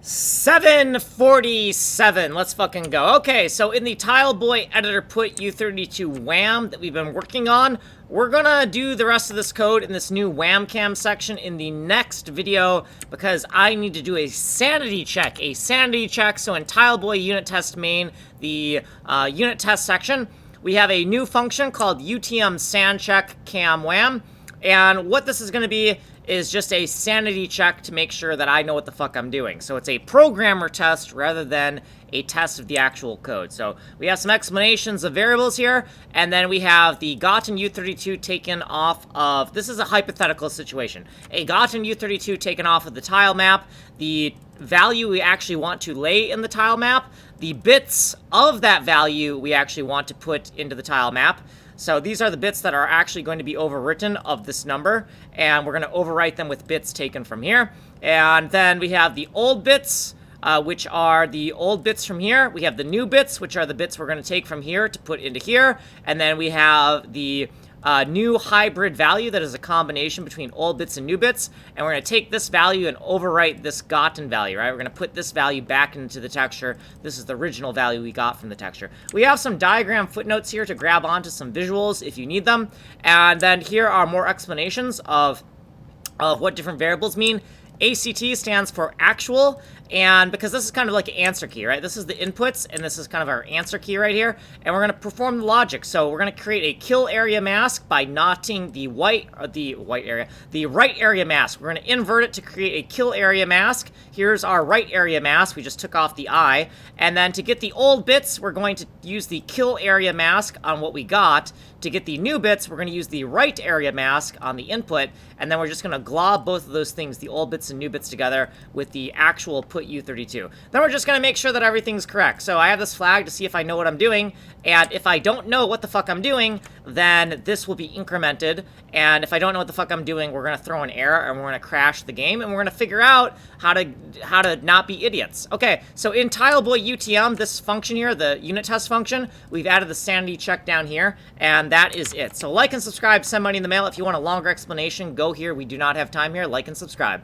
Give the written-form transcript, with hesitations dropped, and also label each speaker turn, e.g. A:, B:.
A: 747. Let's fucking go. Okay, so in the Tileboy editor put U32 wham that we've been working on, we're gonna do the rest of this code in this new wham cam section in the next video because I need to do a sanity check. So in Tileboy unit test main, the unit test section, we have a new function called UTM san check cam wham, and what this is gonna be is just a sanity check to make sure that I know what the fuck I'm doing. So it's a programmer test rather than a test of the actual code. So we have some explanations of variables here, and then we have the gotten U32 taken off of, this is a hypothetical situation, a gotten U32 taken off of the tile map, the value we actually want to lay in the tile map, the bits of that value we actually want to put into the tile map. So these are the bits that are actually going to be overwritten of this number, and we're going to overwrite them with bits taken from here. And then we have the old bits, which are the old bits from here. We have the new bits, which are the bits we're going to take from here to put into here. And then we have the new hybrid value that is a combination between old bits and new bits, and we're going to take this value and overwrite this gotten value, right? We're going to put this value back into the texture. This is the original value we got from the texture. We have some diagram footnotes here to grab onto some visuals if you need them, and then here are more explanations of what different variables mean. ACT stands for actual, and because this is kind of like an answer key, right? This is the inputs, and this is kind of our answer key right here, and we're going to perform the logic. So we're going to create a kill area mask by knotting the right area mask. We're going to invert it to create a kill area mask. Here's our right area mask. We just took off the I, and then to get the old bits, we're going to use the kill area mask on what we got. To get the new bits, we're going to use the right area mask on the input, and then we're just going to glob both of those things, the old bits and new bits, together with the actual put U32. Then we're just going to make sure that everything's correct. So I have this flag to see if I know what I'm doing, and if I don't know what the fuck I'm doing, then this will be incremented, and if I don't know what the fuck I'm doing, we're going to throw an error, and we're going to crash the game, and we're going to figure out how to not be idiots. Okay, so in Tileboy UTM, this function here, the unit test function, we've added the sanity check down here, and that is it. So like and subscribe, send money in the mail. If you want a longer explanation, go here. We do not have time here. Like and subscribe.